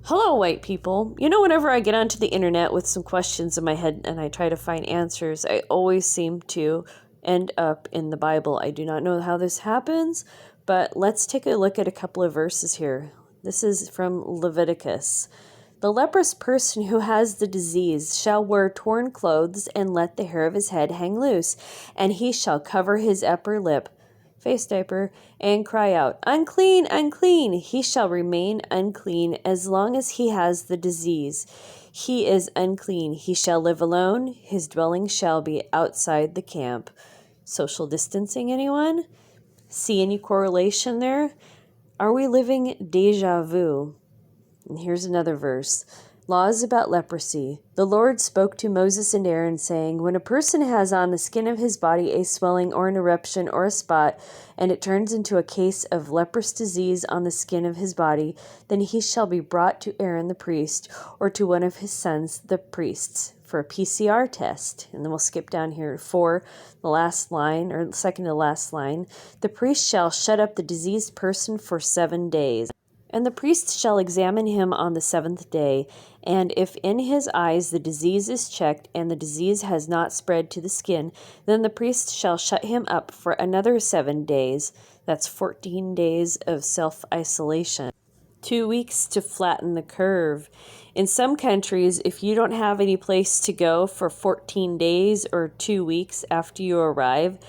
Hello, white people. Whenever I get onto the internet with some questions in my head and I try to find answers, I always seem to end up in the Bible. I do not know how this happens, but let's take a look at a couple of verses here. This is from Leviticus. The leprous person who has the disease shall wear torn clothes and let the hair of his head hang loose, and he shall cover his upper lip, face diaper, and cry out, "Unclean, unclean!" He shall remain unclean as long as he has the disease. He is unclean. He shall live alone. His dwelling shall be outside the camp. Social distancing, anyone? See any correlation there? Are we living deja vu? And here's another verse. Laws about leprosy. The Lord spoke to Moses and Aaron, saying, when a person has on the skin of his body a swelling or an eruption or a spot, and it turns into a case of leprous disease on the skin of his body, then he shall be brought to Aaron the priest, or to one of his sons, the priests, for a PCR test. And then we'll skip down here for the last line, or second to last line. The priest shall shut up the diseased person for 7 days. And the priest shall examine him on the 7th day, and if in his eyes the disease is checked, and the disease has not spread to the skin, then the priest shall shut him up for another 7 days. That's 14 days of self-isolation. 2 weeks to flatten the curve. In some countries, if you don't have any place to go for 14 days or 2 weeks after you arrive,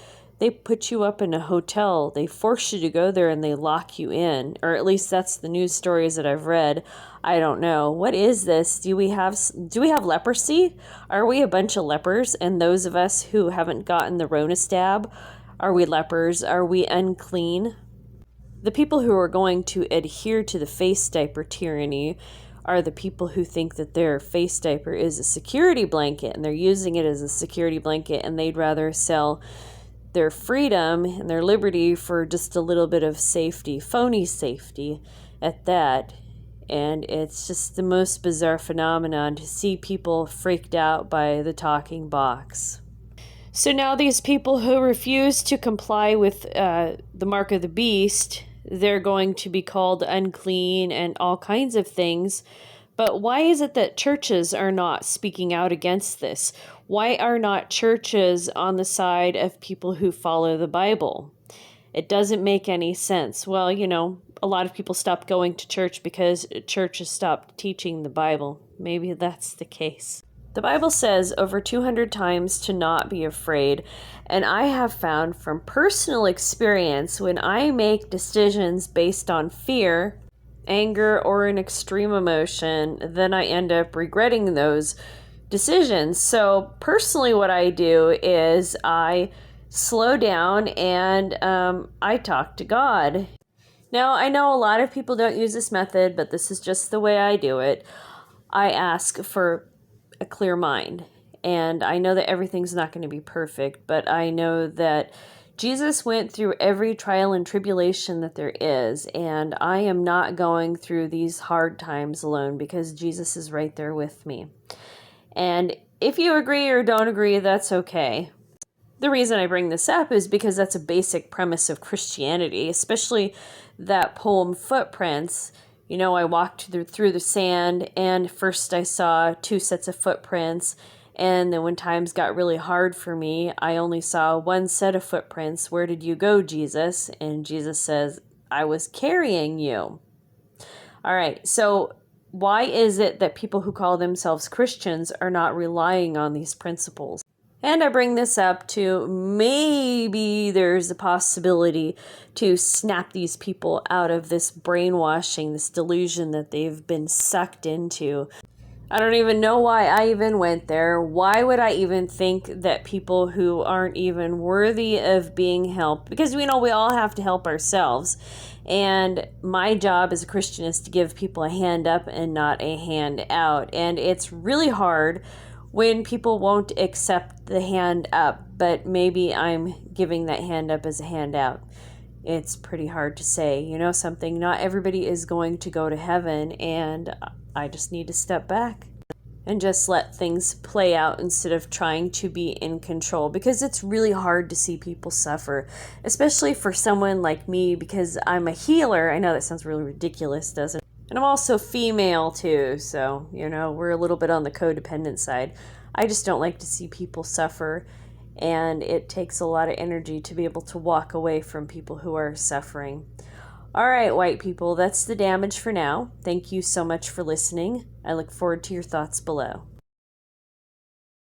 they put you up in a hotel. They force you to go there and they lock you in. Or at least that's the news stories that I've read. I don't know. What is this? Do we have leprosy? Are we a bunch of lepers? And those of us who haven't gotten the Rona stab, are we lepers? Are we unclean? The people who are going to adhere to the face diaper tyranny are the people who think that their face diaper is a security blanket and they're using it as a security blanket, and they'd rather sell their freedom and their liberty for just a little bit of safety, phony safety at that. And it's just the most bizarre phenomenon to see people freaked out by the talking box. So now these people who refuse to comply with the mark of the beast, they're going to be called unclean and all kinds of things. But why is it that churches are not speaking out against this? Why are not churches on the side of people who follow the Bible? It doesn't make any sense. Well, a lot of people stopped going to church because churches stopped teaching the Bible. Maybe that's the case. The Bible says over 200 times to not be afraid. And I have found from personal experience, when I make decisions based on fear, anger, or an extreme emotion, then I end up regretting those decisions. So personally, what I do is I slow down and I talk to God. Now, I know a lot of people don't use this method, but this is just the way I do it. I ask for a clear mind. And I know that everything's not going to be perfect, but I know that Jesus went through every trial and tribulation that there is, and I am not going through these hard times alone because Jesus is right there with me. And if you agree or don't agree, that's okay. The reason I bring this up is because that's a basic premise of Christianity, especially that poem Footprints. I walked through the sand, and first I saw 2 sets of footprints. And then when times got really hard for me, I only saw 1 set of footprints. Where did you go, Jesus? And Jesus says, I was carrying you. All right, so why is it that people who call themselves Christians are not relying on these principles? And I bring this up to maybe there's a possibility to snap these people out of this brainwashing, this delusion that they've been sucked into. I don't even know why I even went there. Why would I even think that people who aren't even worthy of being helped? Because we all have to help ourselves. And my job as a Christian is to give people a hand up and not a hand out. And it's really hard when people won't accept the hand up, but maybe I'm giving that hand up as a handout. It's pretty hard to say. Something, not everybody is going to go to heaven, and I just need to step back and just let things play out instead of trying to be in control, because it's really hard to see people suffer, especially for someone like me, because I'm a healer. I know that sounds really ridiculous, doesn't it? And I'm also female too, so, we're a little bit on the codependent side. I just don't like to see people suffer, and it takes a lot of energy to be able to walk away from people who are suffering. All right, white people, that's the damage for now. Thank you so much for listening. I look forward to your thoughts below.